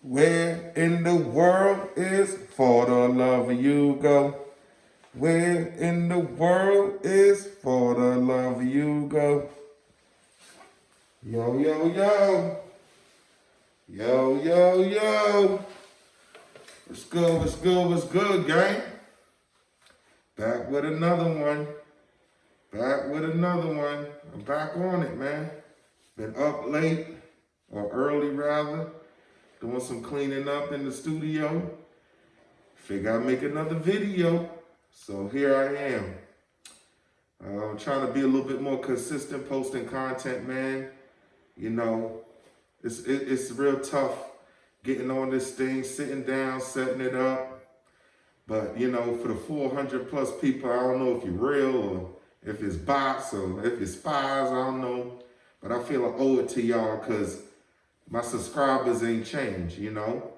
Where in the world is For the Love of You Go? Where in the world is For the Love of You Go? Yo, yo, yo. Yo, yo, yo. What's good, what's good, what's good, gang? Back with another one. Back with another one. I'm back on it, man. Been up late, or early rather, doing some cleaning up in the studio. Figure I'd make another video. So here I am. I'm trying to be a little bit more consistent posting content, man. You know, it's real tough getting on this thing, sitting down, setting it up. But, you know, for the 400 plus people, I don't know if you're real or if it's bots or if it's spies, I don't know. But I feel I owe it to y'all because my subscribers ain't changed, you know.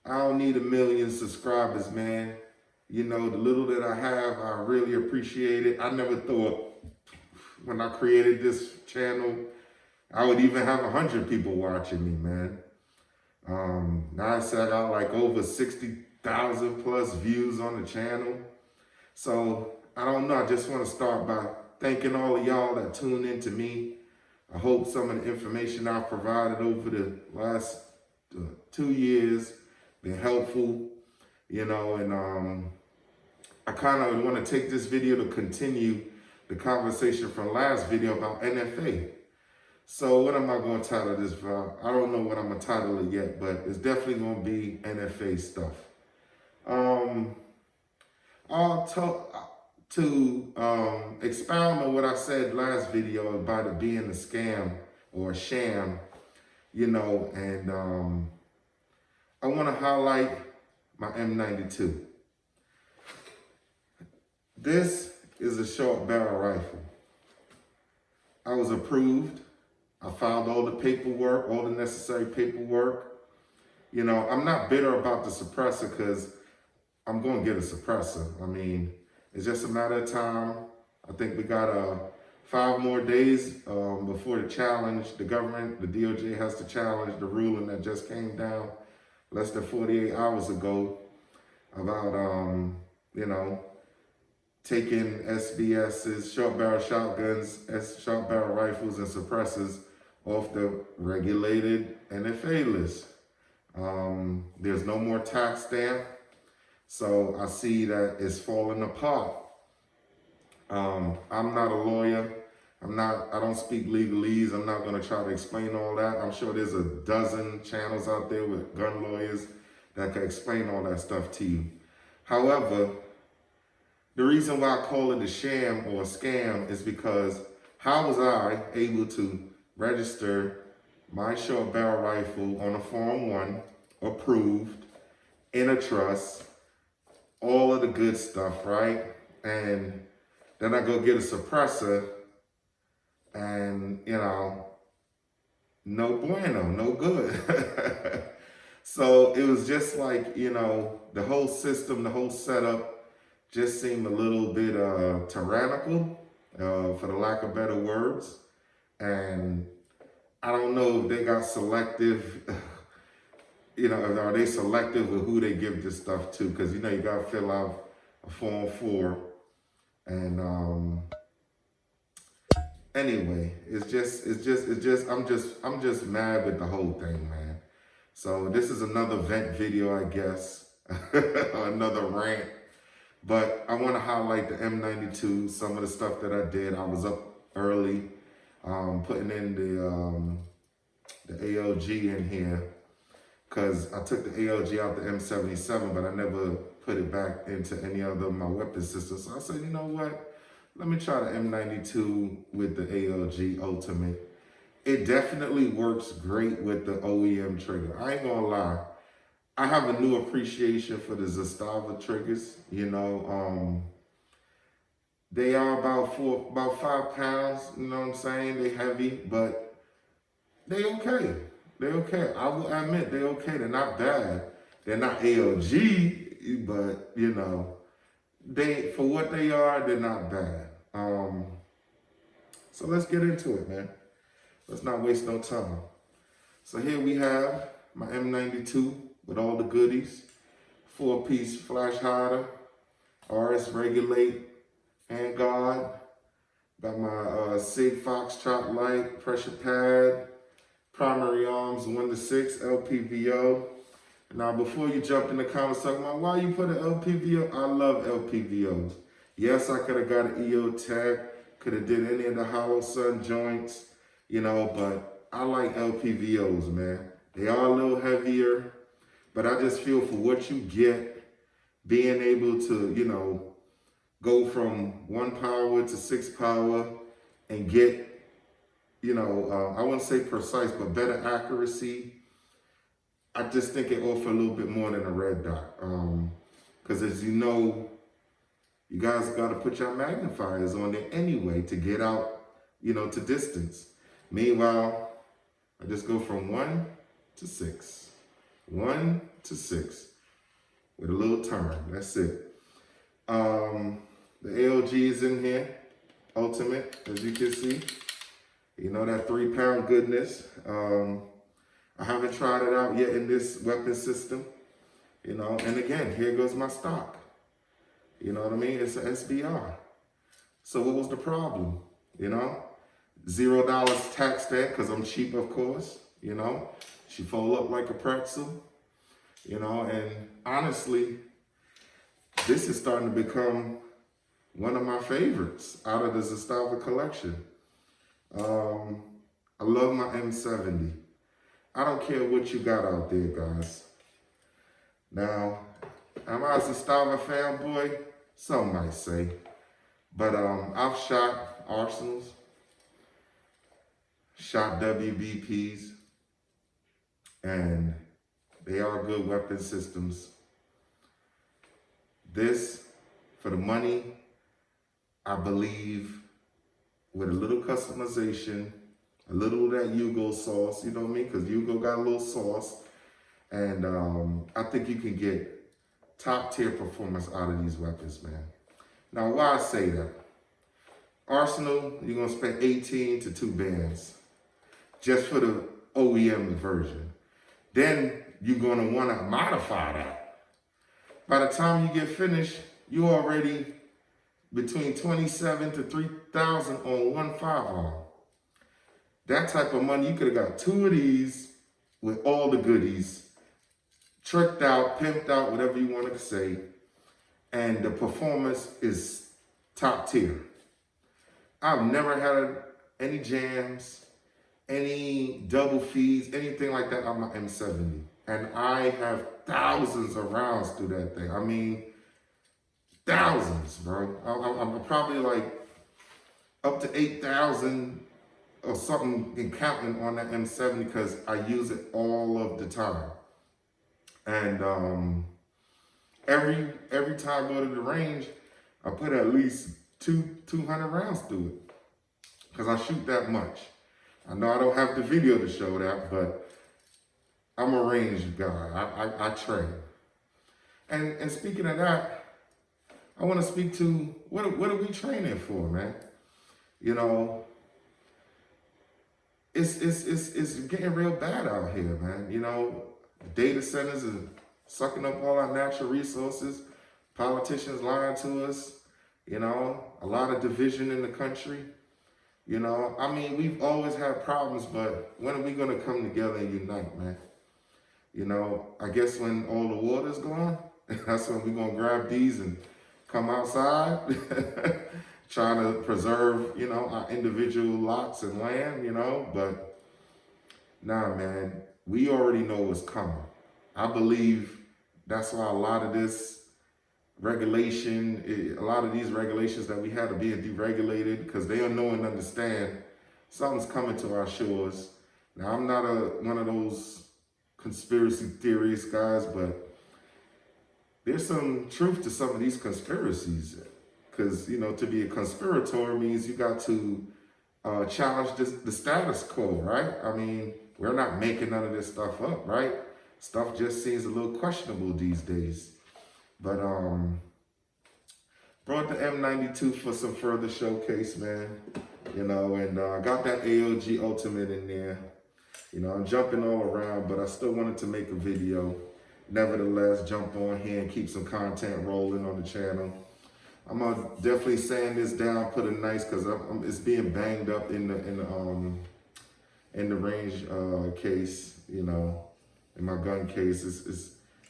I don't need 1 million subscribers, man. You know, the little that I have, I really appreciate it. I never thought when I created this channel, I would even have 100 people watching me, man. Now I said I got like over 60,000 plus views on the channel. So I don't know, I just want to start by thanking all of y'all that tuned in to me. I hope some of the information I've provided over the last 2 years been helpful, you know, and I kind of want to take this video to continue the conversation from last video about NFA. So what am I going to title this video? I don't know what I'm going to title it yet, but it's definitely going to be NFA stuff. I'll talk to expound on what I said last video about it being a scam or a sham, you know, and I want to highlight my M92. This is a short barrel rifle. I was approved. I filed all the paperwork, all the necessary paperwork. You know, I'm not bitter about the suppressor because I'm going to get a suppressor. I mean, it's just a matter of time. I think we got 5 more days before the challenge. The government, the DOJ has to challenge the ruling that just came down less than 48 hours ago about, you know, taking SBS's, short barrel shotguns, short barrel rifles and suppressors off the regulated NFA list. There's no more tax stamp. So I see that it's falling apart. I'm not a lawyer. I don't speak legalese. I'm not going to try to explain all that. I'm sure there's a dozen channels out there with gun lawyers that can explain all that stuff to you. However, the reason why I call it a sham or a scam is because how was I able to register my short barrel rifle on a Form 1, approved, in a trust, all of the good stuff, right? And then I go get a suppressor and, you know, no bueno, no good. So it was just like, you know, the whole system, the whole setup just seemed a little bit tyrannical, for the lack of better words. And I don't know if they got selective, you know, are they selective with who they give this stuff to? Because, you know, you got to fill out a Form 4. And anyway, I'm just mad with the whole thing, man. So this is another vent video, I guess, another rant. But I want to highlight the M92, some of the stuff that I did. I was up early, putting in the ALG in here, because I took the ALG out the M77, but I never put it back into any other of my weapon systems. So I said, you know what? Let me try the M92 with the ALG Ultimate. It definitely works great with the OEM trigger. I ain't gonna lie. I have a new appreciation for the Zastava triggers. You know, they are about 5 pounds. You know what I'm saying? They heavy, but they okay. They're okay. I will admit they're okay. They're not bad. They're not ALG, but you know, they for what they are, they're not bad. So let's get into it, man. Let's not waste no time. So here we have my M92 with all the goodies, 4-piece flash hider, RS regulate, hand guard, got my SIG Foxtrot light, pressure pad, primary arms 1 to 6, LPVO. Now before you jump in the comments talking about why you put an LPVO, I love LPVOs. Yes, I could have got an EO Tech, could have did any of the hollow sun joints, you know, but I like LPVOs, man. They are a little heavier, but I just feel for what you get, being able to, you know, go from 1 power to 6 power and get, you know, I wouldn't say precise, but better accuracy. I just think it offers a little bit more than a red dot. Because as you know, you guys got to put your magnifiers on there anyway to get out, you know, to distance. Meanwhile, I just go from 1 to 6. 1 to 6 with a little turn. That's it. The ALG is in here, Ultimate, as you can see. You know, that 3-pound goodness. I haven't tried it out yet in this weapon system, you know, and again, here goes my stock. You know what I mean? It's an SBR. So what was the problem? You know, $0 tax stamp because I'm cheap, of course, you know. She fold up like a pretzel, you know, and honestly, this is starting to become one of my favorites out of the Zastava collection. I love my M70. I don't care what you got out there, guys. Now, am I a Zastava fanboy? Some might say. But I've shot Arsenals, shot WBPs, and they are good weapon systems. This, for the money, I believe, with a little customization, a little of that Yugo sauce, you know what I mean? Because Yugo got a little sauce. And I think you can get top tier performance out of these weapons, man. Now, why I say that? Arsenal, you're going to spend 18 to 2 bands just for the OEM version. Then you're going to want to modify that. By the time you get finished, you already between 27 to 3,000 on 1 5-arm. That type of money, you could have got 2 of these with all the goodies, tricked out, pimped out, whatever you want to say, and the performance is top tier. I've never had any jams, any double feeds, anything like that on my M70. And I have thousands of rounds through that thing. I mean, thousands, bro. I'm probably like up to 8,000 or something in counting on that M70 because I use it all of the time. And every time I go to the range, I put at least 200 rounds through it because I shoot that much. I know I don't have the video to show that, but I'm a range guy. I train. And speaking of that, I want to speak to what are we training for, man? You know, it's getting real bad out here, man. You know, data centers are sucking up all our natural resources. Politicians lying to us. You know, a lot of division in the country. You know, I mean, we've always had problems, but when are we going to come together and unite, man? You know, I guess when all the water's gone, that's when we're going to grab these and come outside, trying to preserve, you know, our individual lots and land, you know, but nah, man, we already know what's coming. I believe that's why a lot of this regulation, a lot of these regulations that we had are being deregulated because they don't know and understand something's coming to our shores. Now, I'm not one of those conspiracy theorists, guys, but there's some truth to some of these conspiracies. Because, you know, to be a conspirator means you got to challenge the status quo, right? I mean, we're not making none of this stuff up, right? Stuff just seems a little questionable these days. But brought the M92 for some further showcase, man. You know, and got that AOG Ultimate in there. You know, I'm jumping all around, but I still wanted to make a video. Nevertheless, jump on here and keep some content rolling on the channel. I'm gonna definitely sand this down, put it nice, cause it's being banged up in the range case, you know, in my gun case.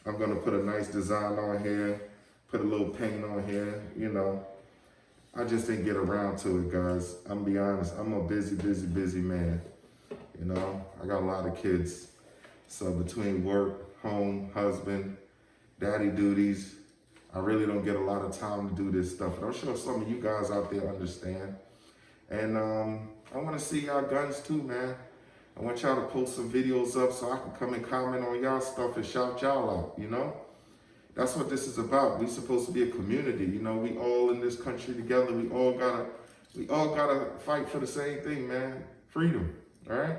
I'm gonna put a nice design on here, put a little paint on here, you know. I just didn't get around to it, guys. I'm gonna be honest, I'm a busy man. You know, I got a lot of kids. So between work, home, husband, daddy duties, I really don't get a lot of time to do this stuff. And I'm sure some of you guys out there understand. And I wanna see y'all guns too, man. I want y'all to post some videos up so I can come and comment on y'all stuff and shout y'all out, you know? That's what this is about. We supposed to be a community, you know? We all in this country together. We all gotta fight for the same thing, man. Freedom, all right?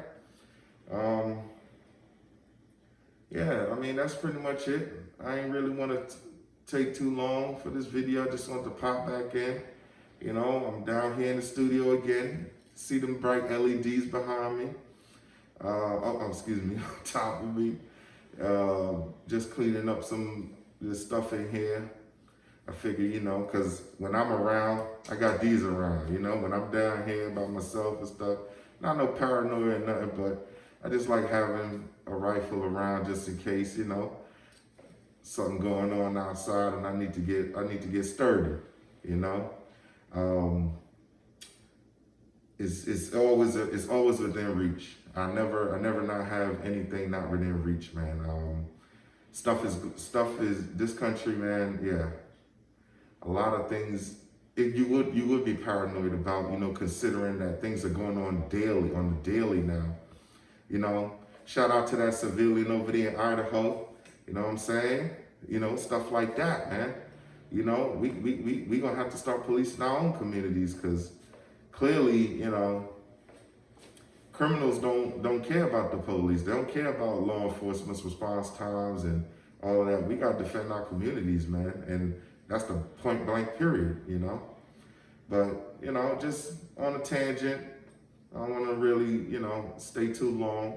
Yeah, I mean, that's pretty much it. I ain't really want to take too long for this video. I just want to pop back in. You know, I'm down here in the studio again. See them bright LEDs behind me. Excuse me, on top of me. Just cleaning up some of this stuff in here. I figure, you know, because when I'm around, I got these around, you know, when I'm down here by myself and stuff. Not no paranoia or nothing, but I just like having a rifle around just in case, you know, something going on outside and I need to get sturdy, you know. It's always within reach. I never not have anything not within reach, man. Stuff is this country, man. Yeah, a lot of things you would be paranoid about, you know, considering that things are going on the daily now. You know, shout out to that civilian over there in Idaho. You know what I'm saying? You know, stuff like that, man. You know, we gonna have to start policing our own communities because clearly, you know, criminals don't care about the police. They don't care about law enforcement's response times and all of that. We gotta defend our communities, man. And that's the point blank period, you know. But, you know, just on a tangent, I don't want to really, you know, stay too long,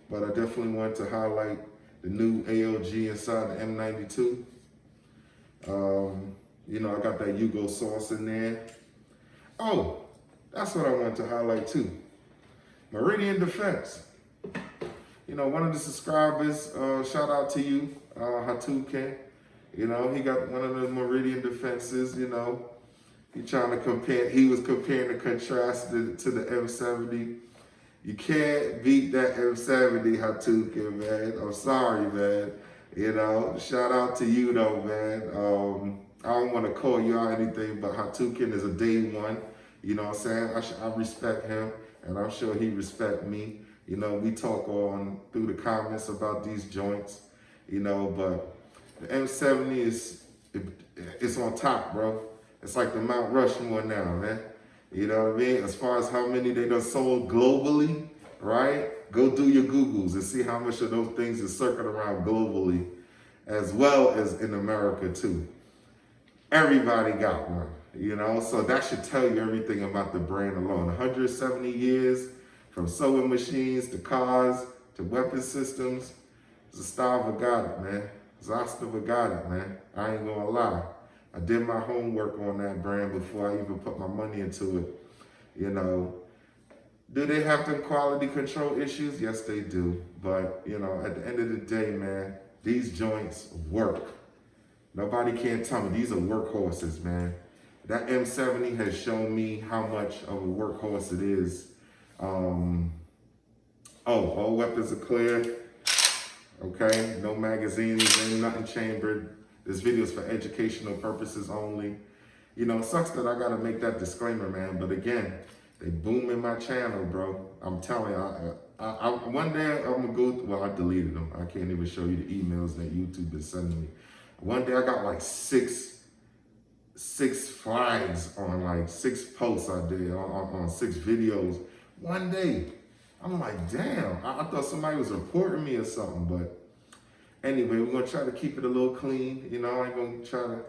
but I definitely want to highlight the new AOG inside the M92. You know, I got that Yugo sauce in there. Oh, that's what I want to highlight too. Meridian Defense. You know, one of the subscribers, shout out to you, Hatuken. You know, he got one of the Meridian Defenses, you know. He was comparing and contrasting to the M70. You can't beat that M70, Hatuken, man. I'm sorry, man. You know, shout out to you though, man. I don't want to call you out anything, but Hatuken is a day one. You know what I'm saying? I respect him, and I'm sure he respect me. You know, we talk through the comments about these joints, you know, but the M70 it's on top, bro. It's like the Mount Rushmore now, man. You know what I mean? As far as how many they done sold globally, right? Go do your Googles and see how much of those things is circling around globally, as well as in America too. Everybody got one, you know? So that should tell you everything about the brand alone. 170 years, from sewing machines to cars to weapon systems. Zastava got it, man. Zastava got it, man. I ain't gonna lie. I did my homework on that brand before I even put my money into it. You know, do they have them quality control issues? Yes, they do. But, you know, at the end of the day, man, these joints work. Nobody can tell me. These are workhorses, man. That M70 has shown me how much of a workhorse it is. All weapons are clear. Okay, no magazines, ain't nothing chambered. This video is for educational purposes only. You know, it sucks that I gotta make that disclaimer, man. But again, they booming my channel, bro. I'm telling you, one day I'm gonna go, well, I deleted them. I can't even show you the emails that YouTube is sending me. One day I got like six flags on like 6 posts I did on 6 videos. One day, I'm like, damn, I thought somebody was reporting me or something, but anyway, we're gonna try to keep it a little clean. You know, I ain't gonna try to,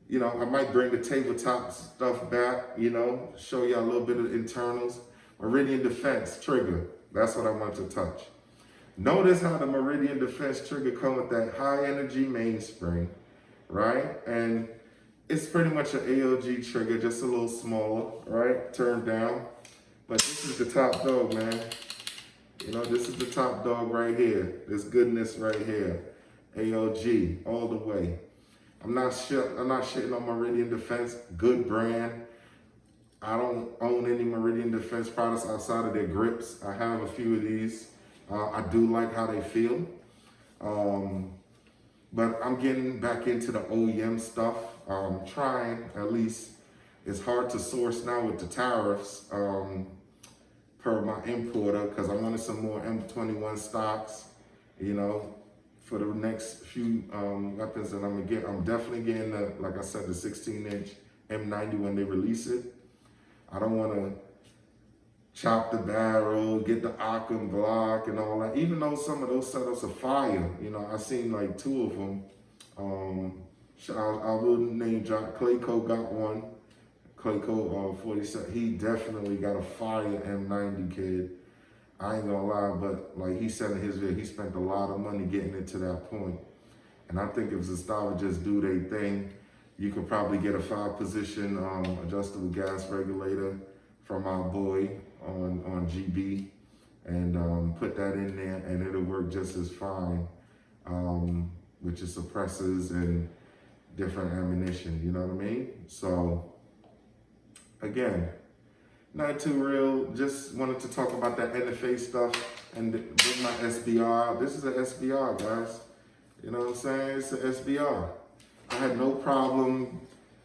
you know, I might bring the tabletop stuff back, you know, show y'all a little bit of internals. Meridian Defense, trigger. That's what I want to touch. Notice how the Meridian Defense trigger come with that high energy mainspring, right? And it's pretty much an AOG trigger, just a little smaller, right? Turned down. But this is the top dog, man. You know, this is the top dog right here. This goodness right here. AOG, all the way. I'm not shitting on Meridian Defense. Good brand. I don't own any Meridian Defense products outside of their grips. I have a few of these. I do like how they feel. But I'm getting back into the OEM stuff. Trying, at least. It's hard to source now with the tariffs per my importer, because I wanted some more M21 stocks, you know, for the next few weapons that I'm gonna get. I'm definitely getting the, like I said, the 16-inch M90 when they release it. I don't want to chop the barrel, get the Occam block and all that. Even though some of those setups are fire, you know, I've seen like 2 of them. I will name drop. Clayco got one. Clayco 47. He definitely got a fire M90 kid. I ain't gonna lie, but like he said in his video, he spent a lot of money getting it to that point. And I think if Zastava just do their thing, you could probably get a 5-position adjustable gas regulator from our boy on GB and put that in there, and it'll work just as fine with your suppressors and different ammunition, you know what I mean? So again, not too real, just wanted to talk about that NFA stuff and bring my SBR. This is an SBR, guys. You know what I'm saying? It's an SBR. I had no problem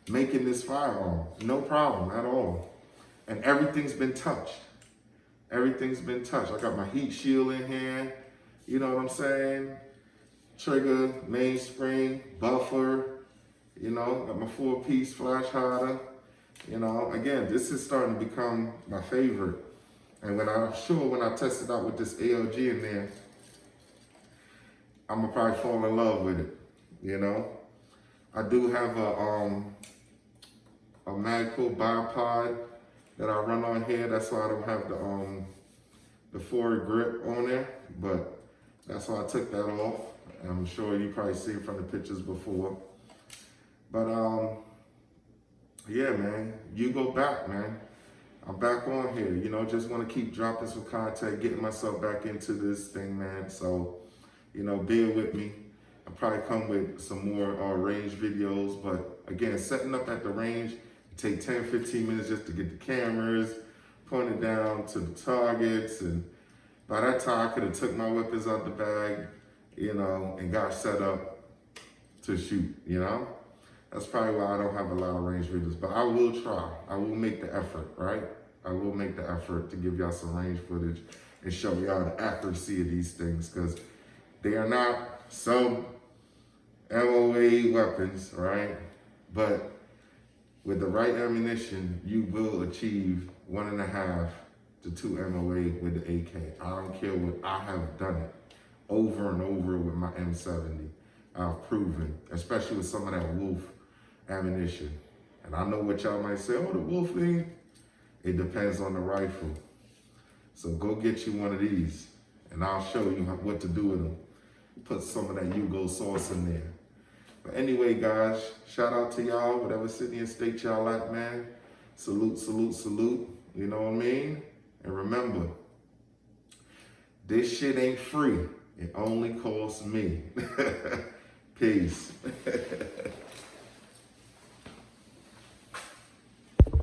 making this firearm. No problem at all. And everything's been touched. Everything's been touched. I got my heat shield in here. You know what I'm saying? Trigger, mainspring, buffer. You know, got my 4-piece flash hider. You know, again, this is starting to become my favorite. And when I test it out with this AOG in there, I'm gonna probably fall in love with it, you know? I do have a Magco bipod that I run on here. That's why I don't have the forward grip on there, but that's why I took that off. I'm sure you probably see it from the pictures before. But yeah, man, you go back, man. I'm back on here, you know, just want to keep dropping some content, getting myself back into this thing, man. So, you know, bear with me. I'll probably come with some more range videos, but again, setting up at the range, take 10, 15 minutes just to get the cameras pointed down to the targets. And by that time, I could have took my weapons out the bag, you know, and got set up to shoot, you know? That's probably why I don't have a lot of range videos, but I will try. I will make the effort, right? I will make the effort to give y'all some range footage and show y'all the accuracy of these things, because they are not some MOA weapons, right? But with the right ammunition, you will achieve 1.5 to 2 MOA with the AK. I don't care what, I have done it over and over with my M70. I've proven, especially with some of that Wolf ammunition. And I know what y'all might say, oh, the Wolf thing, it depends on the rifle. So go get you one of these and I'll show you what to do with them. Put some of that Yugo sauce in there. But anyway, guys, shout out to y'all, whatever city and state y'all at, man. Salute, salute, salute. You know what I mean? And remember, this shit ain't free. It only costs me. Peace.